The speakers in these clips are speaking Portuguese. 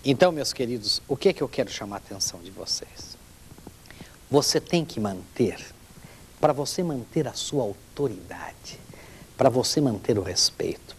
Então, meus queridos, o que eu quero chamar a atenção de vocês? Você tem que manter, para você manter a sua autoridade, para você manter o respeito,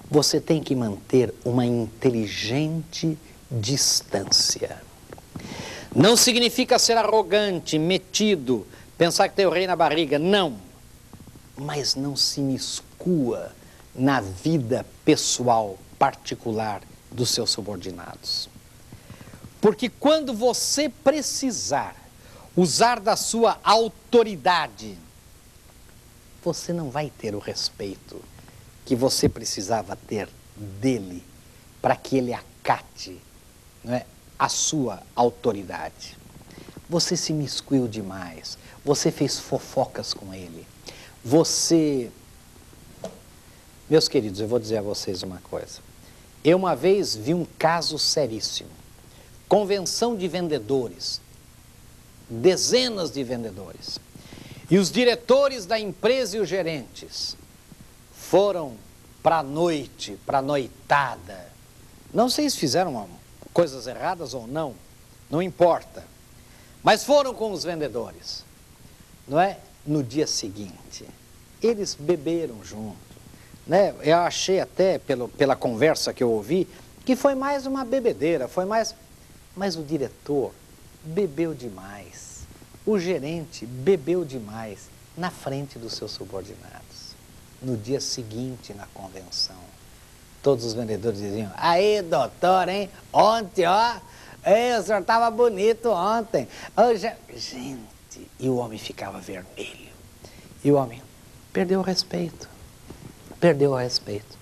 você tem que manter uma inteligente distância. Não significa ser arrogante, metido, pensar que tem o rei na barriga, não. Mas não se miscua na vida pessoal, particular dos seus subordinados. Porque quando você precisar usar da sua autoridade, você não vai ter o respeito que você precisava ter dele para que ele acate, não é, a sua autoridade. Você se miscuiu demais, você fez fofocas com ele, você... Meus queridos, eu vou dizer a vocês uma coisa. Eu uma vez vi um caso seríssimo. Convenção de vendedores, dezenas de vendedores. E os diretores da empresa e os gerentes foram para a noite, para a noitada. Não sei se fizeram coisas erradas ou não, não importa. Mas foram com os vendedores, não é? No dia seguinte, eles beberam junto. Né? Eu achei até, pela conversa que eu ouvi, que foi mais uma bebedeira, foi mais... Mas o diretor bebeu demais, o gerente bebeu demais na frente dos seus subordinados. No dia seguinte, na convenção, todos os vendedores diziam: aí, doutor, hein? Ontem, ó, o senhor estava bonito ontem. Gente, e o homem ficava vermelho. E o homem perdeu o respeito. Perdeu o respeito.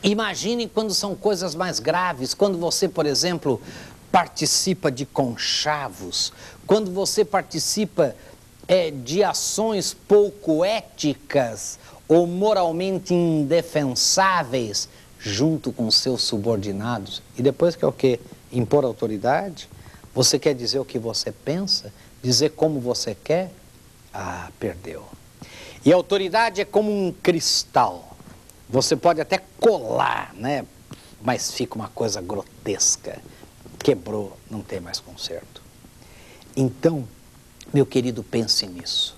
Imaginem quando são coisas mais graves, quando você, por exemplo, participa de conchavos, quando você participa de ações pouco éticas ou moralmente indefensáveis junto com seus subordinados. E depois quer o quê? Impor autoridade? Você quer dizer o que você pensa? Dizer como você quer? Ah, perdeu. E a autoridade é como um cristal. Você pode até colar, né? Mas fica uma coisa grotesca. Quebrou, não tem mais conserto. Então, meu querido, pense nisso.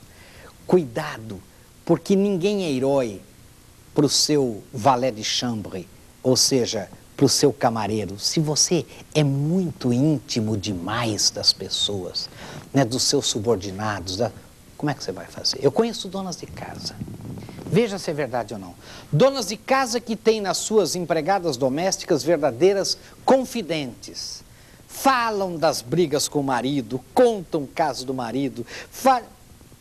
Cuidado, porque ninguém é herói para o seu valet de chambre, ou seja, para o seu camareiro. Se você é muito íntimo demais das pessoas, né, dos seus subordinados, como é que você vai fazer? Eu conheço donas de casa, veja se é verdade ou não. Donas de casa que têm nas suas empregadas domésticas verdadeiras confidentes. Falam das brigas com o marido, contam o caso do marido.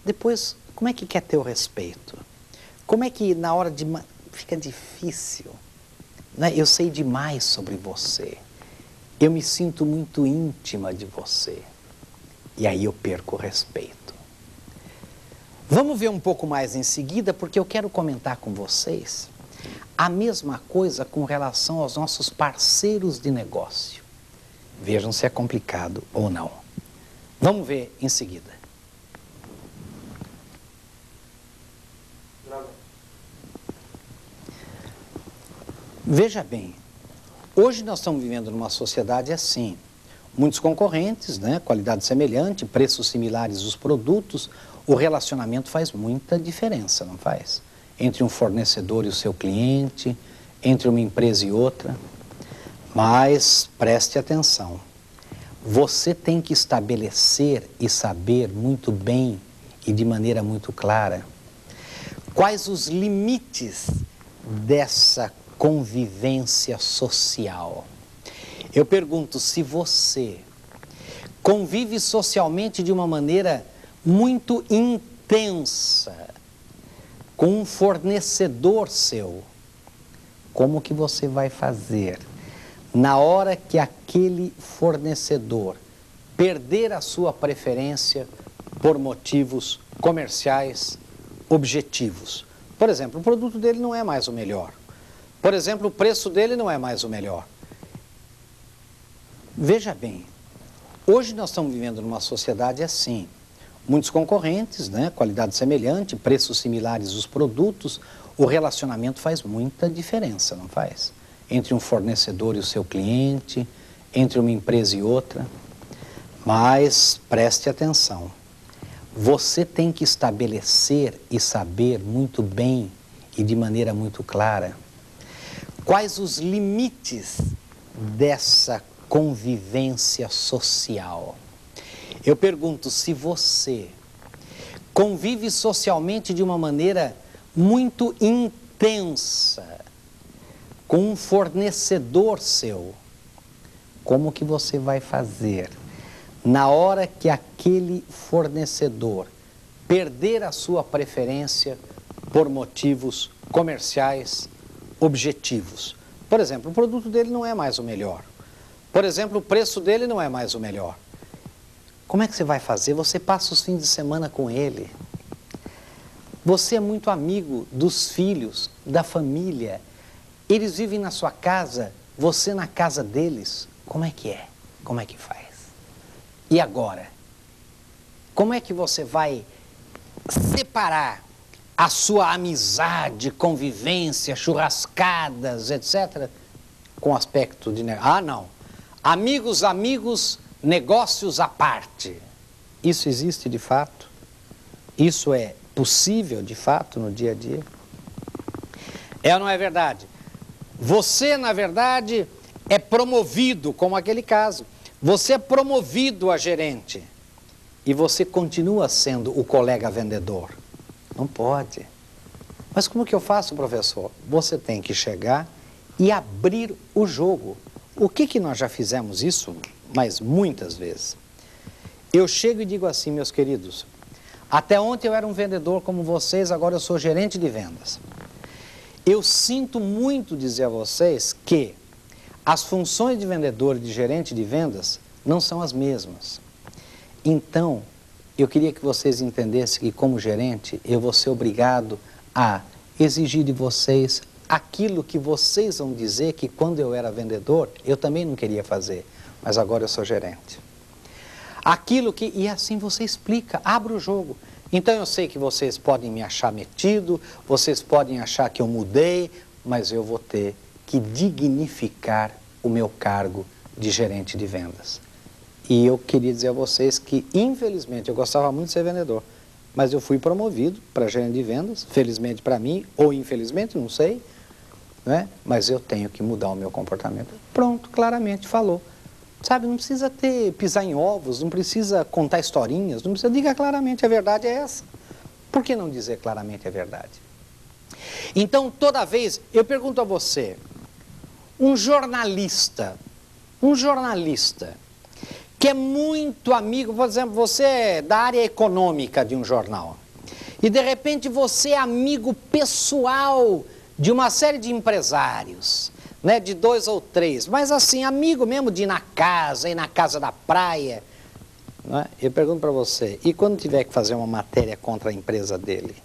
Depois, como é que quer ter o respeito? Como é que na hora de... Fica difícil. Né? Eu sei demais sobre você. Eu me sinto muito íntima de você. E aí eu perco o respeito. Vamos ver um pouco mais em seguida, porque eu quero comentar com vocês a mesma coisa com relação aos nossos parceiros de negócio. Vejam se é complicado ou não. Vamos ver em seguida. Veja bem, hoje nós estamos vivendo numa sociedade assim. Muitos concorrentes, né, qualidade semelhante, preços similares dos produtos. O relacionamento faz muita diferença, não faz? Entre um fornecedor e o seu cliente, entre uma empresa e outra. Mas preste atenção, você tem que estabelecer e saber muito bem e de maneira muito clara quais os limites dessa convivência social. Eu pergunto, se você convive socialmente de uma maneira muito intensa com um fornecedor seu, como que você vai fazer na hora que aquele fornecedor perder a sua preferência por motivos comerciais objetivos? Por exemplo, o produto dele não é mais o melhor. Por exemplo, o preço dele não é mais o melhor. Veja bem, hoje nós estamos vivendo numa sociedade assim. Muitos concorrentes, né, qualidade semelhante, preços similares dos produtos, o relacionamento faz muita diferença, não faz? entre um fornecedor e o seu cliente, entre uma empresa e outra. Mas preste atenção, você tem que estabelecer e saber muito bem e de maneira muito clara quais os limites dessa convivência social. Eu pergunto, se você convive socialmente de uma maneira muito intensa com um fornecedor seu, como que você vai fazer na hora que aquele fornecedor perder a sua preferência por motivos comerciais objetivos? Por exemplo, o produto dele não é mais o melhor. Por exemplo, o preço dele não é mais o melhor. Como é que você vai fazer? Você passa os fins de semana com ele. Você é muito amigo dos filhos, da família. Eles vivem na sua casa, você na casa deles. Como é que é? Como é que faz? E agora? Como é que você vai separar a sua amizade, convivência, churrascadas, etc., com aspecto de... Ah, não. Amigos, negócios à parte. Isso existe de fato? Isso é possível de fato no dia a dia? É ou não é verdade? Você, na verdade, é promovido, como aquele caso. Você é promovido a gerente e você continua sendo o colega vendedor. Não pode. Mas como que eu faço, professor? Você tem que chegar e abrir o jogo. O que nós já fizemos isso, mas muitas vezes. Eu chego e digo assim, meus queridos, até ontem eu era um vendedor como vocês, agora eu sou gerente de vendas. Eu sinto muito dizer a vocês que as funções de vendedor e de gerente de vendas não são as mesmas. Então, eu queria que vocês entendessem que como gerente, eu vou ser obrigado a exigir de vocês aquilo que vocês vão dizer que quando eu era vendedor, eu também não queria fazer, mas agora eu sou gerente. Aquilo que... E assim você explica, abre o jogo. Então eu sei que vocês podem me achar metido, vocês podem achar que eu mudei, mas eu vou ter que dignificar o meu cargo de gerente de vendas. E eu queria dizer a vocês que, infelizmente, eu gostava muito de ser vendedor, mas eu fui promovido para gerente de vendas, felizmente para mim, ou infelizmente, não sei, né? Mas eu tenho que mudar o meu comportamento. Pronto, claramente falou. Sabe, não precisa pisar em ovos, não precisa contar historinhas, não precisa, diga claramente, a verdade é essa. Por que não dizer claramente a verdade? Então, toda vez, eu pergunto a você, um jornalista que é muito amigo, por exemplo, você é da área econômica de um jornal, e de repente você é amigo pessoal de uma série de empresários, né, de 2 ou 3, mas assim, amigo mesmo de ir na casa da praia, né? Eu pergunto para você, e quando tiver que fazer uma matéria contra a empresa dele?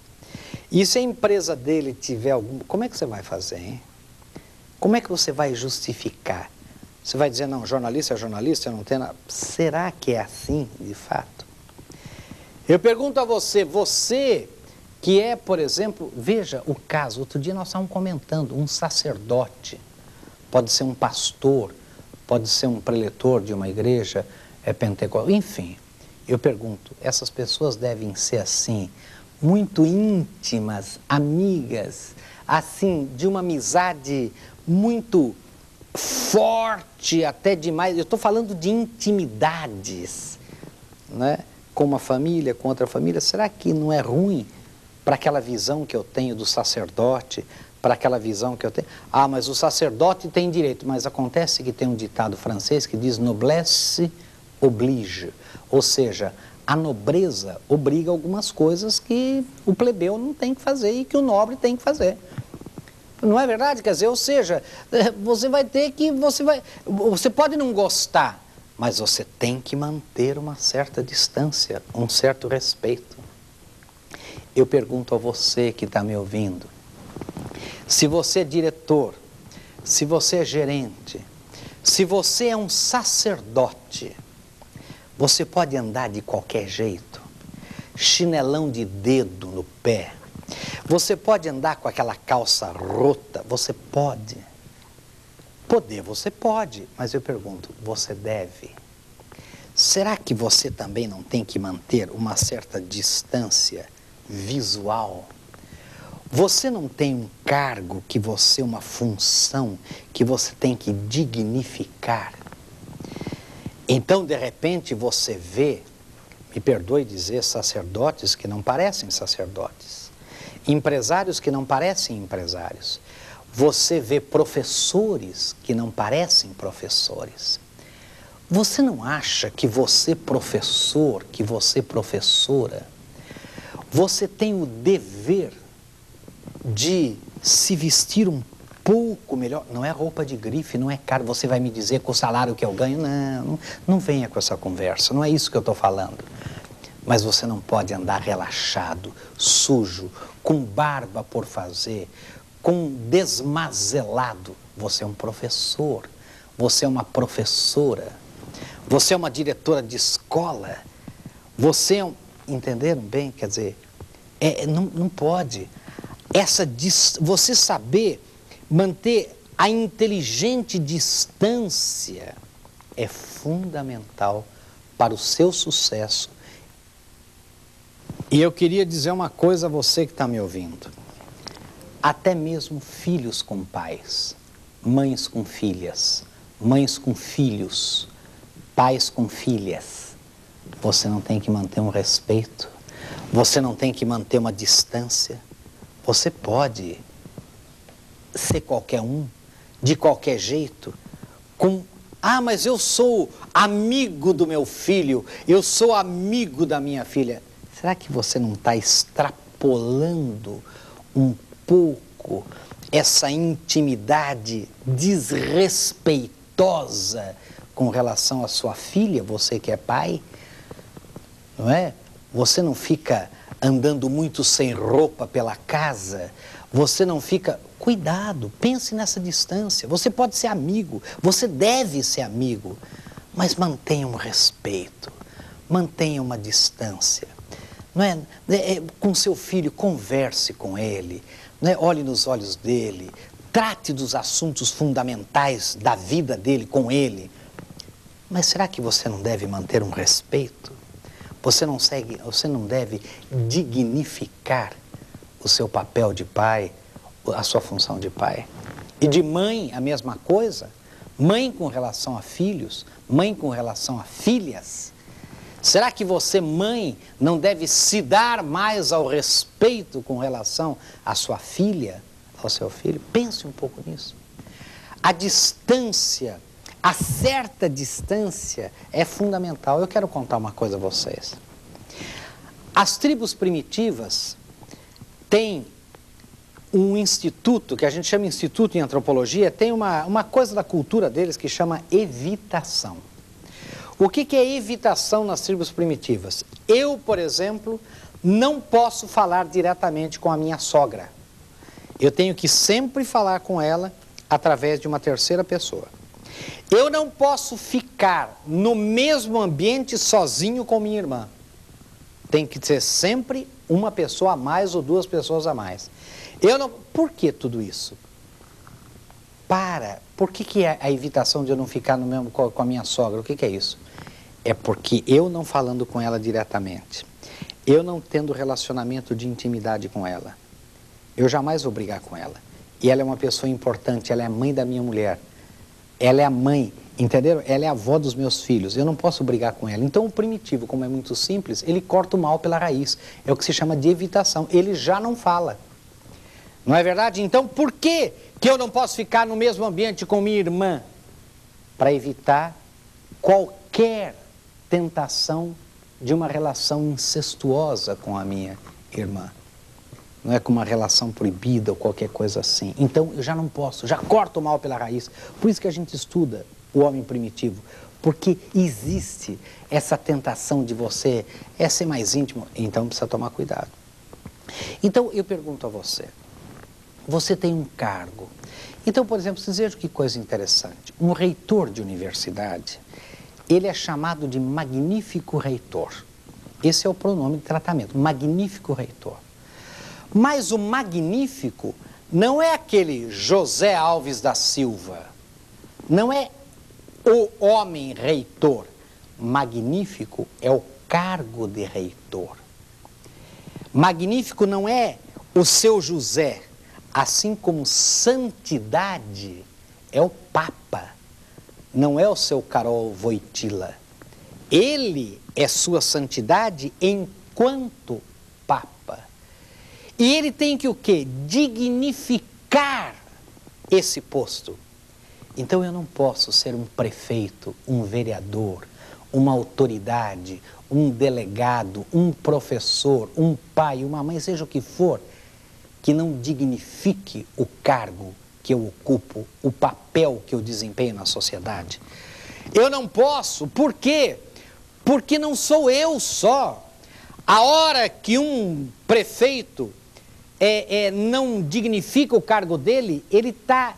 E se a empresa dele tiver algum... Como é que você vai fazer, hein? Como é que você vai justificar? Você vai dizer, não, jornalista é jornalista, eu não tenho nada. Será que é assim, de fato? Eu pergunto a você, você que é, por exemplo, veja o caso, outro dia nós estávamos comentando, um sacerdote, pode ser um pastor, pode ser um preletor de uma igreja pentecostal, enfim. Eu pergunto, essas pessoas devem ser assim, muito íntimas, amigas, assim, de uma amizade muito forte, até demais. Eu estou falando de intimidades, né? Com uma família, com outra família. Será que não é ruim para aquela visão que eu tenho do sacerdote, para aquela visão que eu tenho? Ah, mas o sacerdote tem direito, mas acontece que tem um ditado francês que diz noblesse oblige, ou seja, a nobreza obriga algumas coisas que o plebeu não tem que fazer e que o nobre tem que fazer. Não é verdade? Quer dizer, ou seja, você vai ter que, você pode não gostar, mas você tem que manter uma certa distância, um certo respeito. Eu pergunto a você que está me ouvindo, se você é diretor, se você é gerente, se você é um sacerdote, você pode andar de qualquer jeito, chinelão de dedo no pé, você pode andar com aquela calça rota, você pode. Poder você pode, mas eu pergunto, você deve? Será que você também não tem que manter uma certa distância visual? Você não tem um cargo que você, uma função que você tem que dignificar? Então, de repente, você vê, me perdoe dizer, sacerdotes que não parecem sacerdotes, empresários que não parecem empresários. Você vê professores que não parecem professores. Você não acha que você, professor, que você, professora, você tem o dever de se vestir um pouco melhor? Não é roupa de grife, não é caro. Você vai me dizer com o salário que eu ganho? Não venha com essa conversa, não é isso que eu estou falando. Mas você não pode andar relaxado, sujo, com barba por fazer, com desmazelado. Você é um professor, você é uma professora, você é uma diretora de escola, você é um... Entenderam bem? Quer dizer, não pode. Você saber manter a inteligente distância é fundamental para o seu sucesso. E eu queria dizer uma coisa a você que está me ouvindo. Até mesmo filhos com pais, mães com filhas, mães com filhos, pais com filhas, você não tem que manter um respeito, você não tem que manter uma distância. Você pode ser qualquer um, de qualquer jeito, mas eu sou amigo do meu filho, eu sou amigo da minha filha. Será que você não está extrapolando um pouco essa intimidade desrespeitosa com relação à sua filha, você que é pai? Não é? Você não fica andando muito sem roupa pela casa, você não fica... Cuidado, pense nessa distância. Você pode ser amigo, você deve ser amigo, mas mantenha um respeito, mantenha uma distância. Não é? Com seu filho, converse com ele, não é? Olhe nos olhos dele, trate dos assuntos fundamentais da vida dele com ele. Mas será que você não deve manter um respeito? Você não deve dignificar o seu papel de pai, a sua função de pai? E de mãe, a mesma coisa. Mãe com relação a filhos, mãe com relação a filhas. Será que você, mãe, não deve se dar mais ao respeito com relação à sua filha, ao seu filho? Pense um pouco nisso. A distância, a certa distância é fundamental. Eu quero contar uma coisa a vocês. As tribos primitivas têm um instituto, que a gente chama Instituto em Antropologia, tem uma coisa da cultura deles que chama evitação. O que é evitação nas tribos primitivas? Eu, por exemplo, não posso falar diretamente com a minha sogra. Eu tenho que sempre falar com ela através de uma terceira pessoa. Eu não posso ficar no mesmo ambiente sozinho com minha irmã. Tem que ser sempre uma pessoa a mais ou duas pessoas a mais. Por que tudo isso? Por que é a evitação de eu não ficar no mesmo com a minha sogra? O que é isso? É porque eu não falando com ela diretamente, eu não tendo relacionamento de intimidade com ela, eu jamais vou brigar com ela. E ela é uma pessoa importante, ela é a mãe da minha mulher, ela é a mãe, entenderam? Ela é a avó dos meus filhos, eu não posso brigar com ela. Então o primitivo, como é muito simples, ele corta o mal pela raiz, é o que se chama de evitação, ele já não fala. Não é verdade? Então por que eu não posso ficar no mesmo ambiente com minha irmã? Para evitar qualquer tentação de uma relação incestuosa com a minha irmã. Não é com uma relação proibida ou qualquer coisa assim. Então eu já não posso, já corto o mal pela raiz. Por isso que a gente estuda o homem primitivo, porque existe essa tentação de você ser mais íntimo, então precisa tomar cuidado. Então eu pergunto a você, você tem um cargo. Então, por exemplo, vocês vejam que coisa interessante, um reitor de universidade, ele é chamado de magnífico reitor. Esse é o pronome de tratamento, magnífico reitor. Mas o magnífico não é aquele José Alves da Silva, não é o homem reitor. Magnífico é o cargo de reitor. Magnífico não é o seu José, assim como santidade é o Papa, não é o seu Karol Wojtyla. Ele é sua santidade enquanto Papa. E ele tem que o quê? Dignificar esse posto. Então eu não posso ser um prefeito, um vereador, uma autoridade, um delegado, um professor, um pai, uma mãe, seja o que for, que não dignifique o cargo que eu ocupo, o papel que eu desempenho na sociedade. Eu não posso, por quê? Porque não sou eu só. A hora que um prefeito não dignifica o cargo dele, ele está